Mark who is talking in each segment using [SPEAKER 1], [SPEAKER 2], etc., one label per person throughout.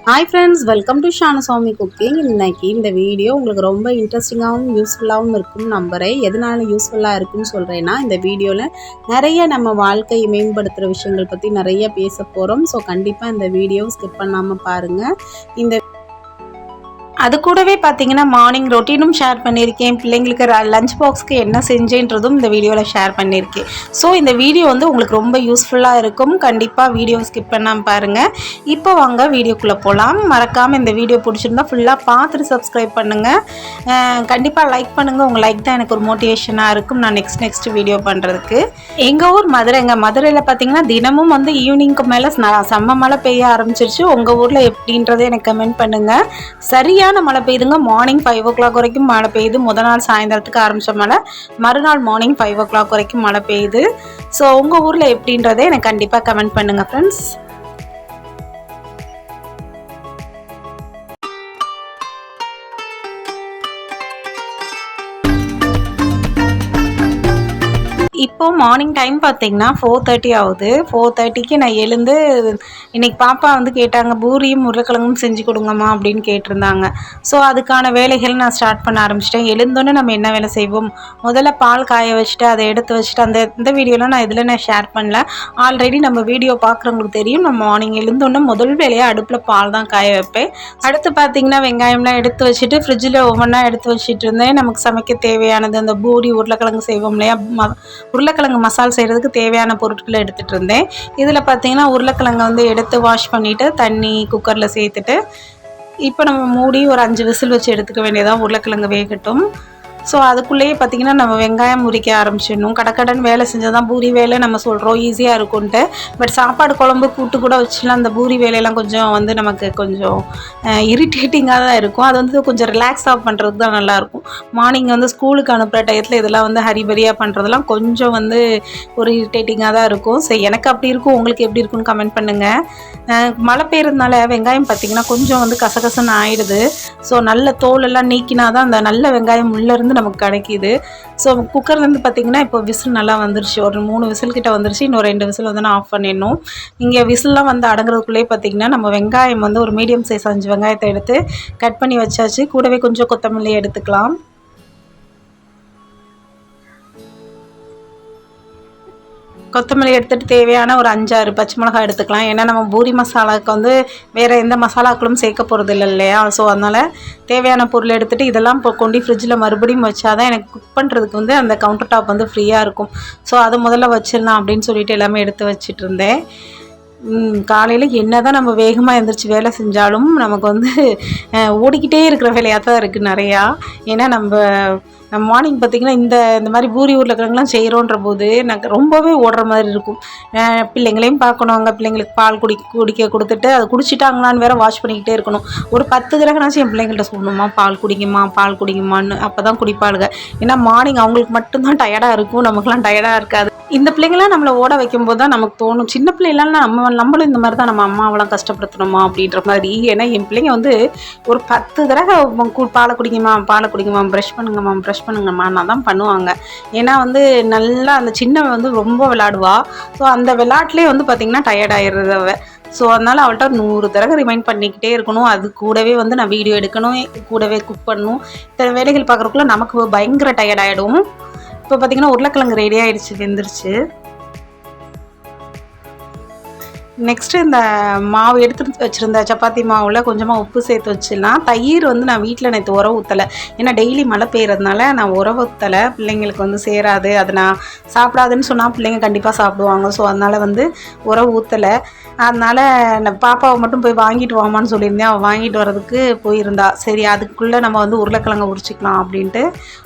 [SPEAKER 1] Hi friends, welcome to Shanasami cooking. இன்னைக்கு இந்த video உங்களுக்கு ரொம்ப இன்ட்ரெஸ்டிங்காகவும் யூஸ்ஃபுல்லாகவும் இருக்கும்னு நம்புகிறேன். எதனால யூஸ்ஃபுல்லாக இருக்குன்னு சொல்கிறேன்னா, இந்த வீடியோவில் நிறைய நம்ம வாழ்க்கையை மேம்படுத்துகிற விஷயங்கள் பற்றி நிறைய பேச போகிறோம். ஸோ கண்டிப்பாக இந்த வீடியோ ஸ்கிப் பண்ணாமல் பாருங்கள். இந்த அது கூடவே பார்த்தீங்கன்னா மார்னிங் ரொட்டீனும் ஷேர் பண்ணியிருக்கேன். பிள்ளைங்களுக்கு லஞ்ச் பாக்ஸ்க்கு என்ன செஞ்சேன்றதும் இந்த வீடியோவில் ஷேர் பண்ணியிருக்கேன். ஸோ இந்த வீடியோ வந்து உங்களுக்கு ரொம்ப யூஸ்ஃபுல்லாக இருக்கும். கண்டிப்பாக வீடியோ ஸ்கிப் பண்ணாமல் பாருங்கள். இப்போ வாங்க வீடியோக்குள்ளே போகலாம். மறக்காமல் இந்த வீடியோ பிடிச்சிருந்தா ஃபுல்லாக பார்த்துட்டு சப்ஸ்கிரைப் பண்ணுங்கள். கண்டிப்பாக லைக் பண்ணுங்கள். உங்கள் லைக் தான் எனக்கு ஒரு மோட்டிவேஷனாக இருக்கும் நான் நெக்ஸ்ட் வீடியோ பண்ணுறதுக்கு. எங்கள் ஊர் மதுரைங்க. மதுரையில் பார்த்தீங்கன்னா தினமும் வந்து ஈவினிங்க்கு மேலே செம்ம மழை பெய்ய ஆரம்பிச்சிருச்சு. உங்கள் ஊரில் எப்படின்றதே எனக்கு கமெண்ட் பண்ணுங்கள். சரியான மழை பெய்யுதுங்க. மார்னிங் 5 o'clock வரைக்கும் மழை பெய்யுது. முதல் நாள் சாயந்தரத்துக்கு ஆரம்பித்த மழை மறுநாள் மார்னிங் 5 o'clock வரைக்கும் மழை பெய்யுது. ஸோ உங்கள் ஊரில் எப்படின்றதே எனக்கு கண்டிப்பாக கமெண்ட் பண்ணுங்கள் ஃப்ரெண்ட்ஸ். இப்போ மார்னிங் டைம் பார்த்தீங்கன்னா 4:30 ஆகுது. 4:30க்கு நான் எழுந்து இன்றைக்கி பாப்பா வந்து கேட்டாங்க, பூரியும் உருளைக்கிழங்கும் செஞ்சு கொடுங்கம்மா அப்படின்னு கேட்டிருந்தாங்க. ஸோ அதுக்கான வேலைகள் நான் ஸ்டார்ட் பண்ண ஆரம்பிச்சிட்டேன். எழுந்தோன்னே நம்ம என்ன வேலை செய்வோம், முதல்ல பால் காய வச்சுட்டு அதை எடுத்து வச்சுட்டு இந்த வீடியோலாம் நான் ஷேர் பண்ணல. ஆல்ரெடி நம்ம வீடியோ பார்க்குறவங்களுக்கு தெரியும். நம்ம மார்னிங் எழுந்தோன்னே முதல் வேலையாக அடுப்பில் பால் தான் காய வைப்பேன். அடுத்து பார்த்திங்கன்னா வெங்காயம்லாம் எடுத்து வச்சுட்டு ஃப்ரிட்ஜில் ஒவ்வொன்றா எடுத்து வச்சுட்டு இருந்தேன். நமக்கு சமைக்க தேவையானது அந்த பூரி உருளைக்கிழங்கு செய்வோம் இல்லையா, உருளைக்கிழங்கு மசால் செய்கிறதுக்கு தேவையான பொருட்களை எடுத்துகிட்டு இருந்தேன். இதில் பார்த்தீங்கன்னா உருளைக்கிழங்கை வந்து எடுத்து வாஷ் பண்ணிவிட்டு தண்ணி குக்கரில் சேர்த்துட்டு இப்போ நம்ம மூடி ஒரு 5 விசில் வச்சு எடுத்துக்க வேண்டியதான். உருளைக்கிழங்கு வேகட்டும். ஸோ அதுக்குள்ளேயே பார்த்திங்கன்னா நம்ம வெங்காயம் உரிக்க ஆரம்பிச்சிடணும். கடக்கடன் வேலை செஞ்சால் தான் பூரி வேலை நம்ம சொல்கிறோம் ஈஸியாக இருக்கும்ன்ட்டு. பட் சாப்பாடு குழம்பு கூட்டு கூட வச்சுலாம் அந்த பூரி வேலையெல்லாம் கொஞ்சம் வந்து நமக்கு கொஞ்சம் இரிட்டேட்டிங்காக தான் இருக்கும். அது வந்து கொஞ்சம் ரிலாக்ஸாக பண்ணுறதுக்கு தான் நல்லாயிருக்கும். மார்னிங் வந்து ஸ்கூலுக்கு அனுப்புகிற டயத்தில் இதெல்லாம் வந்து ஹரிபரியாக பண்ணுறதெல்லாம் கொஞ்சம் வந்து ஒரு இரிட்டேட்டிங்காக தான் இருக்கும். ஸோ எனக்கு அப்படி இருக்கும், உங்களுக்கு எப்படி இருக்குன்னு கமெண்ட் பண்ணுங்கள். மழை பெய்யறதுனால வெங்காயம் பார்த்திங்கன்னா கொஞ்சம் வந்து கசகசன்னு ஆகிடுது. ஸோ நல்ல தோலெல்லாம் நீக்கினா தான் அந்த நல்ல வெங்காயம் உள்ளேருந்து நமக்கு கிடைக்கிது. ஸோ குக்கர்லேருந்து பார்த்திங்கன்னா இப்போ விசில் நல்லா வந்துருச்சு. ஒரு 3 விசில் கிட்ட வந்துருச்சு. இன்னும் 2 விசில் வந்து நான் ஆஃப் பண்ணிடணும். இங்கே விசில்லாம் வந்து அடங்குறதுக்குள்ளேயே பார்த்திங்கன்னா நம்ம வெங்காயம் வந்து ஒரு மீடியம் சைஸ் 5 வெங்காயத்தை எடுத்து கட் பண்ணி வச்சாச்சு. கூடவே கொஞ்சம் கொத்தமல்லி எடுத்துக்கலாம். கொத்தமல்லி எடுத்துகிட்டு தேவையான ஒரு 5-6 பச்சை மிளகாய் எடுத்துக்கலாம். ஏன்னா நம்ம பூரி மசாலாவுக்கு வந்து வேறு எந்த மசாலாக்களும் சேர்க்க போகிறது இல்லை இல்லையா. ஸோ அதனால் தேவையான பொருள் எடுத்துகிட்டு இதெல்லாம் இப்போ கொண்டு ஃப்ரிட்ஜில் மறுபடியும் வச்சாதான் எனக்கு குக் பண்ணுறதுக்கு வந்து அந்த கவுண்டர் டாப் வந்து ஃப்ரீயாக இருக்கும். ஸோ அதை முதல்ல வச்சிடலாம் அப்படின்னு சொல்லிட்டு எல்லாமே எடுத்து வச்சுட்டு இருந்தேன். காலையில் என்ன தான் நம்ம வேகமாக எழுந்திரிச்சு வேலை செஞ்சாலும் நமக்கு வந்து ஓடிக்கிட்டே இருக்கிற வேலையாக தான் இருக்குது நிறையா. ஏன்னா நம்ம மார்னிங் பார்த்திங்கன்னா இந்த மாதிரி பூரி உருளைக்கிழங்குலாம் செய்கிறோன்ற போது எனக்கு ரொம்பவே ஓடுற மாதிரி இருக்கும். பிள்ளைங்களையும் பார்க்கணும், அங்கே பிள்ளைங்களுக்கு பால் குடிக்க கொடுத்துட்டு அதை குடிச்சிட்டாங்களான்னு வேறு வாஷ் பண்ணிக்கிட்டே இருக்கணும். ஒரு 10 தடவைனாச்சும் என் பிள்ளைங்கள்ட்ட சொல்லணுமா பால் குடிக்குமான்னு. அப்போ தான் குடிப்பாளுங்க. ஏன்னா மார்னிங் அவங்களுக்கு மட்டும்தான் டயர்டாக இருக்கும், நமக்குலாம் டயர்டாக இருக்காது. இந்த பிள்ளைங்களாம் நம்மளை ஓட வைக்கும்போது தான் நமக்கு தோணும், சின்ன பிள்ளைலாம் நம்மளும் இந்த மாதிரி தான் நம்ம அம்மாவெல்லாம் கஷ்டப்படுத்தணுமா அப்படின்ற மாதிரி. ஏன்னா என் பிள்ளைங்க வந்து ஒரு 10 தடவை பாலை குடிக்குமா, ப்ரஷ் பண்ணுங்கம்மா நான் தான் பண்ணுவாங்க. ஏன்னா வந்து நல்லா அந்த சின்ன வந்து ரொம்ப விளையாடுவா. ஸோ அந்த விளையாட்டுலேயே வந்து பார்த்திங்கன்னா டயர்ட் ஆயிடுறது அவள். ஸோ அதனால் அவள்கிட்ட 100 தடவை ரிமைண்ட் பண்ணிக்கிட்டே இருக்கணும். அது கூடவே வந்து நான் வீடியோ எடுக்கணும், கூடவே குக் பண்ணணும். இத்தனை வேலைகள் பார்க்குறக்குள்ள நமக்கு பயங்கர டயர்ட் ஆகிடும். இப்போ பார்த்திங்கன்னா உருளைக்கிழங்கு ரெடி ஆகிடுச்சு, வெந்துருச்சு. நெக்ஸ்ட்டு இந்த மாவு எடுத்து வச்சுருந்த சப்பாத்தி மாவில் கொஞ்சமாக உப்பு சேர்த்து வச்சிடலாம். தயிர் வந்து நான் வீட்டில் நேற்று உரம் ஊற்றலை. ஏன்னா டெய்லி மழை பெய்யறதுனால நான் உரம் ஊற்றலை. பிள்ளைங்களுக்கு வந்து சேராது, அது நான் சாப்பிடாதுன்னு சொன்னால் பிள்ளைங்க கண்டிப்பாக சாப்பிடுவாங்க. ஸோ அதனால் வந்து உரம் ஊற்றலை. அதனால் நான் பாப்பாவை மட்டும் போய் வாங்கிட்டு வாமான்னு சொல்லியிருந்தேன். அவள் வாங்கிட்டு வரதுக்கு போயிருந்தா. சரி அதுக்குள்ளே நம்ம வந்து உருளைக்கிழங்கை உரிச்சிக்கலாம் அப்படின்ட்டு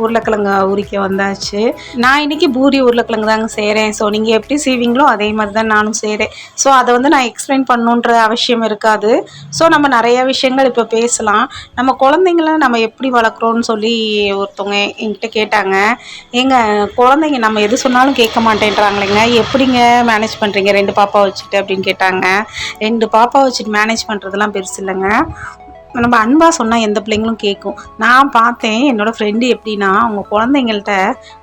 [SPEAKER 1] உருளைக்கிழங்கை உரிக்க வந்தாச்சு. நான் இன்றைக்கி பூரி உருளைக்கிழங்கு தாங்க செய்கிறேன். ஸோ நீங்கள் எப்படி செய்வீங்களோ அதே மாதிரி தான் நானும் செய்கிறேன். ஸோ அதை வந்து நான் எக்ஸ்பிளைன் பண்ணணுன்ற அவசியம் இருக்காது. ஸோ நம்ம நிறைய விஷயங்கள் இப்போ பேசலாம். நம்ம குழந்தைங்கள நம்ம எப்படி வளர்க்குறோன்னு சொல்லி ஒருத்தவங்க என்கிட்ட கேட்டாங்க. குழந்தைங்க நம்ம எது சொன்னாலும் கேட்க மாட்டேன்றாங்களேங்க, எப்படிங்க மேனேஜ் பண்ணுறீங்க 2 பாப்பா வச்சுட்டு அப்படின்னு கேட்டாங்க. 2 பாப்பா வச்சுட்டு மேனேஜ் பண்ணுறதுலாம் பெருசு இல்லைங்க. நம்ம அன்பாக சொன்னால் எந்த பிள்ளைங்களும் கேட்கும். நான் பார்த்தேன் என்னோடய ஃப்ரெண்டு எப்படின்னா அவங்க குழந்தைங்கள்ட்ட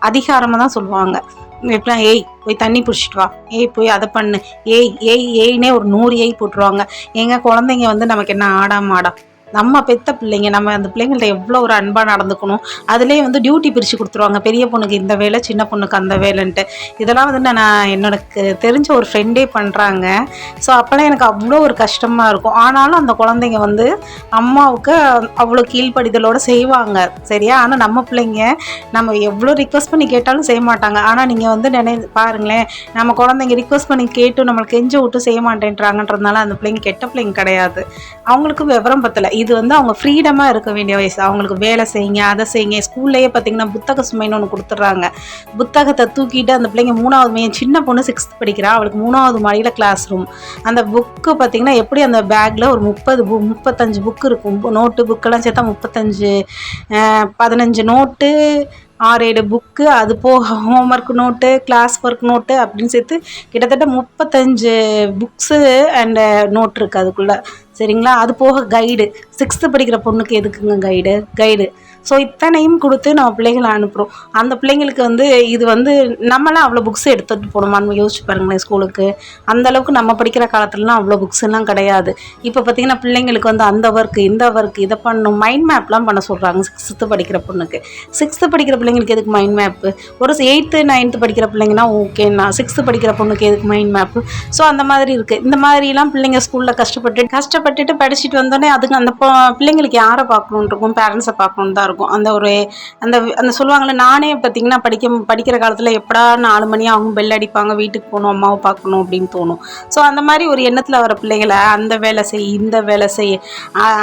[SPEAKER 1] அதிகாரமாக தான் சொல்லுவாங்க. எப்படின்னா ஏய் போய் தண்ணி பிடிச்சிட்டு வா, ஏய் போய் அதை பண்ணு, ஏய் ஏய் ஏய்னே ஒரு 100 ஏய் போட்டுருவாங்க. எங்கள் குழந்தைங்க வந்து நமக்கு என்ன ஆடா மாடா, நம்ம பெத்த பிள்ளைங்க, நம்ம அந்த பிள்ளைங்கள்ட்ட எவ்வளோ ஒரு அன்பாக நடந்துக்கணும். அதுலேயே வந்து டியூட்டி பிரித்து கொடுத்துருவாங்க, பெரிய பொண்ணுக்கு இந்த வேலை, சின்ன பொண்ணுக்கு அந்த வேலைன்ட்டு. இதெல்லாம் வந்து நான் எனக்கு தெரிஞ்ச ஒரு ஃப்ரெண்டே பண்ணுறாங்க. ஸோ அப்போல்லாம் எனக்கு அவ்வளோ ஒரு கஷ்டமாக இருக்கும். ஆனாலும் அந்த குழந்தைங்க வந்து அம்மாவுக்கு அவ்வளோ கீழ்ப்படிதலோடு செய்வாங்க, சரியா. ஆனால் நம்ம பிள்ளைங்க நம்ம எவ்வளோ ரிக்வஸ்ட் பண்ணி கேட்டாலும் செய்ய மாட்டாங்க. ஆனால் நீங்கள் வந்து பாருங்களேன், நம்ம குழந்தைங்க ரிக்வஸ்ட் பண்ணி கேட்டு நம்மளுக்கு கெஞ்சி விட்டு செய்ய மாட்டேன்றாங்கன்றதுனால அந்த பிள்ளைங்க கெட்ட பிள்ளைங்க கிடையாது. அவங்களுக்கு விவரம் பத்தலை. இது வந்து அவங்க ஃப்ரீடமாக இருக்க வேண்டிய வயசு. அவங்களுக்கு வேலை செய்யுங்க, அதை செய்யுங்க. ஸ்கூல்லையே பார்த்தீங்கன்னா புத்தக சுமைன்னு ஒன்று கொடுத்துட்றாங்க. புத்தகத்தை தூக்கிட்டு அந்த பிள்ளைங்க 3வது மையம், சின்ன பொண்ணு 6th படிக்கிறா, அவளுக்கு 3வது மாடியில் கிளாஸ் ரூம். அந்த புக்கு பார்த்தீங்கன்னா எப்படி அந்த பேக்கில் ஒரு 35 புக்கு இருக்கும். நோட்டு புக்கெல்லாம் சேர்த்தா 35, 15 நோட்டு, 6-7 புக்கு, அது போக homework note, class work note அப்படின்னு சேர்த்து கிட்டத்தட்ட 35 புக்ஸு அண்டு நோட் இருக்குது அதுக்குள்ளே, சரிங்களா. அது போக கைடு, 6th படிக்கிற பொண்ணுக்கு எதுக்குங்க கைடு. ஸோ இத்தனையும் கொடுத்து நம்ம பிள்ளைகளை அனுப்புகிறோம். அந்த பிள்ளைங்களுக்கு வந்து இது வந்து நம்மளாம் அவ்வளோ புக்ஸ் எடுத்துகிட்டு போகணுமான்னு யோசிச்சு பாருங்களேன் ஸ்கூலுக்கு. அந்தளவுக்கு நம்ம படிக்கிற காலத்துலலாம் அவ்வளோ புக்ஸ் எல்லாம் கிடையாது. இப்போ பார்த்திங்கன்னா பிள்ளைங்களுக்கு வந்து அந்த ஒர்க்கு இந்த ஒர்க்கு இதை பண்ணணும், மைண்ட் மேப்லாம் பண்ண சொல்கிறாங்க 6th படிக்கிற பொண்ணுக்கு. 6th படிக்கிற பிள்ளைங்களுக்கு எதுக்கு மைண்ட் மேப்பு? ஒரு 8th 9th படிக்கிற பிள்ளைங்கன்னா ஓகேண்ணா, 6th படிக்கிற பொண்ணுக்கு எதுக்கு மைண்ட் மேப்பு? ஸோ அந்த மாதிரி இருக்குது. இந்த மாதிரிலாம் பிள்ளைங்க ஸ்கூலில் கஷ்டப்பட்டுட்டு படிச்சுட்டு வந்தோடனே அதுக்கு அந்த பிள்ளைங்களுக்கு யாரை பார்க்கணுன்னு இருக்கும்? பேரண்ட்ஸை பார்க்கணுன்னு தான் இருக்கும். அந்த ஒரு அந்த சொல்லுவாங்கள்ல, நானே பார்த்திங்கன்னா படிக்கிற காலத்தில் எப்படா 4 மணி ஆகும், பெல் அடிப்பாங்க, வீட்டுக்கு போகணும், அம்மாவை பார்க்கணும் அப்படின்னு தோணும். ஸோ அந்த மாதிரி ஒரு எண்ணத்தில் வர பிள்ளைகளை அந்த வேலை செய், இந்த வேலை செய்,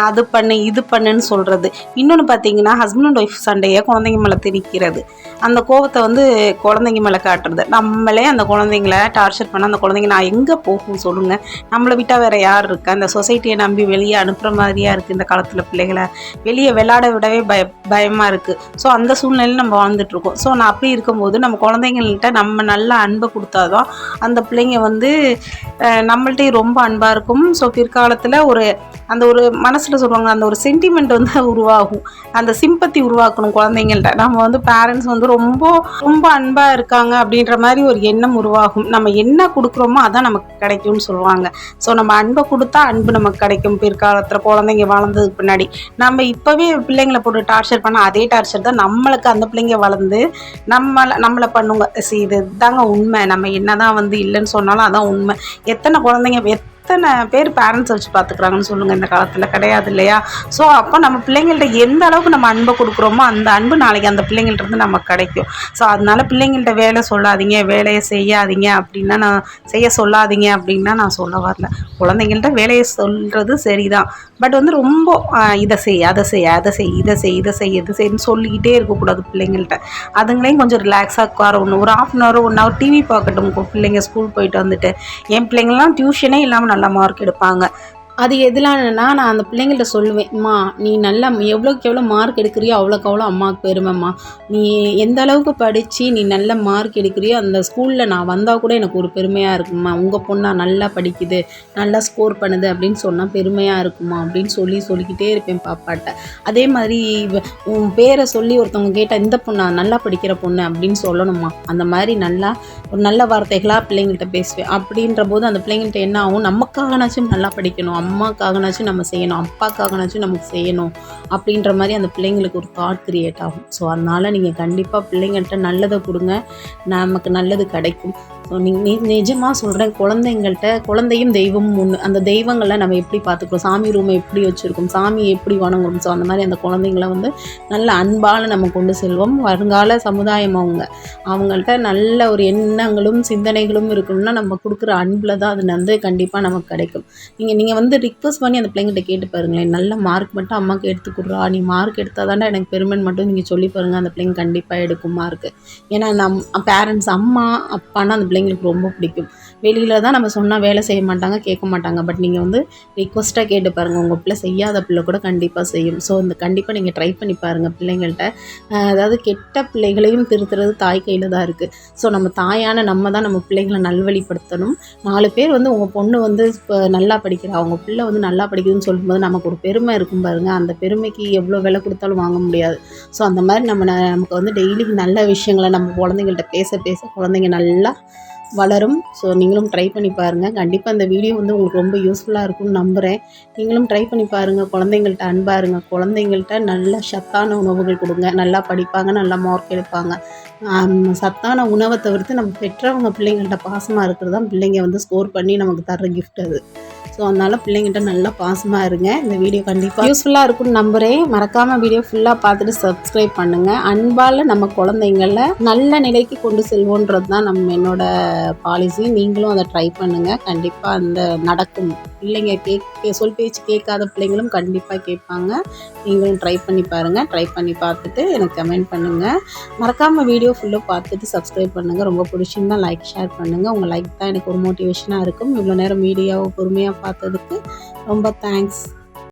[SPEAKER 1] அது பண்ணு, இது பண்ணுன்னு சொல்கிறது. இன்னொன்று பார்த்திங்கன்னா ஹஸ்பண்ட் அண்ட் ஒய்ஃப் சண்டையை குழந்தைங்க மேலே திணிக்கிறது. அந்த கோபத்தை வந்து குழந்தைங்க மேலே காட்டுறது. நம்மளே அந்த குழந்தைங்கள டார்ச்சர் பண்ண அந்த குழந்தைங்க நான் எங்கே போகும் சொல்லுங்கள்? நம்மளை விட்டால் வேறு யார் இருக்கா? இந்த சொசைட்டியை நம்பி வெளியே அனுப்புகிற மாதிரியாக இருக்குது இந்த காலத்தில். பிள்ளைகளை வெளியே விளையாட விடவே பயமாக இருக்குது. ஸோ அந்த சூழ்நிலையில் நம்ம வாழ்ந்துட்டுருக்கோம். ஸோ நான் அப்படி இருக்கும்போது நம்ம குழந்தைங்கள்கிட்ட நம்ம நல்ல அன்பை கொடுத்தாதான் அந்த பிள்ளைங்க வந்து நம்மள்கிட்டையும் ரொம்ப அன்பாக இருக்கும். ஸோ பிற்காலத்தில் அந்த ஒரு மனசில் சொல்லுவாங்க, அந்த ஒரு சென்டிமெண்ட் வந்து உருவாகும். அந்த சிம்பத்தி உருவாக்கணும் குழந்தைங்கள்ட்ட. நம்ம வந்து பேரண்ட்ஸ் வந்து ரொம்ப ரொம்ப அன்பாக இருக்காங்க அப்படின்ற மாதிரி ஒரு எண்ணம் உருவாகும். நம்ம என்ன கொடுக்குறோமோ அதான் நமக்கு கிடைக்கும்னு சொல்லுவாங்க. ஸோ நம்ம அன்பை கொடுத்தா அன்பு நமக்கு கிடைக்கும். பிற்காலத்தில் குழந்தைங்க வளர்ந்ததுக்கு பின்னாடி நம்ம இப்போவே பிள்ளைங்களை போட்டு டார்ச்சர் பண்ணால் அதே டார்ச்சர் தான் நம்மளுக்கு அந்த பிள்ளைங்க வளர்ந்து நம்மளை பண்ணுங்க. இது தாங்க உண்மை. நம்ம என்ன தான் வந்து இல்லைன்னு சொன்னாலும் அதான் உண்மை. எத்தனை குழந்தைங்க எத்தனை பேர் பேரண்ட்ஸ் வச்சு பார்த்துக்குறாங்கன்னு சொல்லுங்கள் இந்த காலத்தில்? கிடையாது இல்லையா? ஸோ அப்போ நம்ம பிள்ளைங்கள்ட்ட எந்த அளவுக்கு நம்ம அன்பை கொடுக்குறோமோ அந்த அன்பு நாளைக்கு அந்த பிள்ளைங்கள்ட்ட நமக்கு கிடைக்கும். ஸோ அதனால் பிள்ளைங்கள்ட்ட வேலை சொல்லாதீங்க, வேலையை செய்யாதீங்க அப்படின்னா நான் சொல்ல வரல. குழந்தைங்கள்ட்ட வேலையை சொல்கிறது சரிதான், பட் வந்து ரொம்ப இதை செய்ன்னு சொல்லிக்கிட்டே இருக்கக்கூடாது பிள்ளைங்கள்ட்ட. அதுங்களையும் கொஞ்சம் ரிலாக்ஸாக உட்காரணும். ஒரு 1/2 1 hour டிவி பார்க்கட்டும் பிள்ளைங்க ஸ்கூல் போயிட்டு வந்துட்டு. என் பிள்ளைங்கள்லாம் டியூஷனே இல்லாமல் நல்ல மார்க் எடுப்பாங்க. அது எதுலான்னா நான் அந்த பிள்ளைங்கள்ட்ட சொல்லுவேன், அம்மா நீ நல்லா எவ்வளோக்கு எவ்வளோ மார்க் எடுக்கிறியோ அவ்வளோக்கு அவ்வளோ அம்மாவுக்கு பெருமைம்மா. நீ எந்த அளவுக்கு படித்து நீ நல்ல மார்க் எடுக்கிறியோ அந்த ஸ்கூலில் நான் வந்தால் கூட எனக்கு ஒரு பெருமையாக இருக்கும்மா. உங்கள் பொண்ணா நல்லா படிக்குது, நல்லா ஸ்கோர் பண்ணுது அப்படின்னு சொன்னால் பெருமையாக இருக்குமா அப்படின்னு சொல்லிக்கிட்டே இருப்பேன் பாப்பாட்ட. அதே மாதிரி உன் பேரை சொல்லி ஒருத்தவங்க கேட்டால் இந்த பொண்ணா நல்லா படிக்கிற பொண்ணு அப்படின்னு சொல்லணுமா. அந்த மாதிரி ஒரு நல்ல வார்த்தைகளாக பிள்ளைங்கள்ட்ட பேசுவேன். அப்படின்ற போது அந்த பிள்ளைங்கள்ட்ட என்ன ஆகும், நமக்காகனாச்சும் நல்லா படிக்கணும், அம்மாக்காகனாச்சும் நம்ம செய்யணும், அப்பாக்காகனாச்சும் நமக்கு செய்யணும் அப்படின்ற மாதிரி அந்த பிள்ளைங்களுக்கு ஒரு தாட் கிரியேட் ஆகும். ஸோ அதனால் நீங்கள் கண்டிப்பாக பிள்ளைங்கள்ட்ட நல்லதை கொடுங்க, நமக்கு நல்லது கிடைக்கும். ஸோ நிஜமாக சொல்கிறேன், குழந்தையும் தெய்வமும் ஒன்று. அந்த தெய்வங்களை நம்ம எப்படி பார்த்துக்கிறோம், சாமி ரூமை எப்படி வச்சுருக்கோம், சாமியை எப்படி வணங்குறோம். ஸோ அந்த மாதிரி அந்த குழந்தைங்களை வந்து நல்ல அன்பால் நம்ம கொண்டு செல்வோம். வருங்கால சமுதாயம் அவங்கள்ட்ட நல்ல ஒரு எண்ணங்களும் சிந்தனைகளும் இருக்கணும்னா நம்ம கொடுக்குற அன்பில் தான் அது வந்து கண்டிப்பாக நமக்கு கிடைக்கும். நீங்கள் வந்து ரிக்வஸ்ட் பண்ணி அந்த பிள்ளைங்கிட்ட கேட்டு பாருங்களேன், நல்ல மார்க் மட்டும் அம்மாவுக்கு எடுத்து கொடுறா, நீ மார்க் எடுத்தால் தானே எனக்கு பெருமைன்னு மட்டும் நீங்கள் சொல்லி பாருங்கள். அந்த பிள்ளைங்க கண்டிப்பாக எடுக்கும் மார்க்கு. ஏன்னா பேரண்ட்ஸ் அம்மா அப்பான்னா அந்த பிள்ளைங்களுக்கு ரொம்ப பிடிக்கும். வெளியில் தான் நம்ம சொன்னால் வேலை செய்ய மாட்டாங்க, கேட்க மாட்டாங்க. பட் நீங்கள் வந்து ரிக்வஸ்ட்டாக கேட்டு பாருங்கள், உங்கள் பிள்ளை செய்யாத பிள்ளை கூட கண்டிப்பாக செய்யும். ஸோ இந்த கண்டிப்பாக நீங்கள் ட்ரை பண்ணி பாருங்கள் பிள்ளைங்கள்ட்ட. அதாவது கெட்ட பிள்ளைகளையும் திருத்துறது தாய் கையில் தான் இருக்குது. ஸோ நம்ம தாயான நம்ம தான் நம்ம பிள்ளைங்களை நல்வழிப்படுத்தணும். 4 பேர் வந்து உங்கள் பொண்ணு வந்து இப்போ நல்லா படிக்கிறா, அவங்க பிள்ளை வந்து நல்லா படிக்குதுன்னு சொல்லும்போது நமக்கு ஒரு பெருமை இருக்கும் பாருங்கள். அந்த பெருமைக்கு எவ்வளோ விலை கொடுத்தாலும் வாங்க முடியாது. ஸோ அந்த மாதிரி நமக்கு வந்து டெய்லி நல்ல விஷயங்களை நம்ம குழந்தைங்கள்ட்ட பேச பேச குழந்தைங்க நல்லா வளரும். ஸோ நீங்களும் ட்ரை பண்ணி பாருங்கள். கண்டிப்பாக இந்த வீடியோ வந்து உங்களுக்கு ரொம்ப யூஸ்ஃபுல்லாக இருக்கும்னு நம்புகிறேன். நீங்களும் ட்ரை பண்ணி பாருங்கள். குழந்தைங்கள்ட்ட அன்பாக இருங்க. குழந்தைங்கள்ட்ட நல்ல சத்தான உணவுகள் கொடுங்க. நல்லா படிப்பாங்க, நல்லா மார்க் எடுப்பாங்க. சத்தான உணவை தவிர்த்து நம்ம பெற்றவங்க பிள்ளைங்கள்ட்ட பாசமாக இருக்கிறது தான் பிள்ளைங்க வந்து ஸ்கோர் பண்ணி நமக்கு தர்ற கிஃப்ட் அது. ஸோ அதனால் பிள்ளைங்கள்ட்ட நல்லா பாசமாக இருங்க. இந்த வீடியோ கண்டிப்பாக யூஸ்ஃபுல்லாக இருக்கும்னு நம்புகிறேன். மறக்காமல் வீடியோ ஃபுல்லாக பார்த்துட்டு சப்ஸ்கிரைப் பண்ணுங்கள். அன்பால் நம்ம குழந்தைங்கள நல்ல நிலைக்கு கொண்டு செல்வோன்றது தான் என்னோட பாலிசி. நீங்களும் அதை ட்ரை பண்ணுங்கள். கண்டிப்பாக அந்த நடக்கும். பிள்ளைங்க சொல் பேச்சு கேட்காத பிள்ளைங்களும் கண்டிப்பாக கேட்பாங்க. நீங்களும் ட்ரை பண்ணி பாருங்கள். ட்ரை பண்ணி பார்த்துட்டு எனக்கு கமெண்ட் பண்ணுங்கள். மறக்காமல் வீடியோ ஃபுல்லாக பார்த்துட்டு சப்ஸ்கிரைப் பண்ணுங்கள். ரொம்ப பிடிச்சிருந்தால் லைக் ஷேர் பண்ணுங்கள். உங்கள் லைக் தான் எனக்கு ஒரு மோட்டிவேஷனாக இருக்கும். இவ்வளோ நேரம் வீடியோவை பொறுமையாக பார்த்ததுக்கு ரொம்ப தேங்க்ஸ்.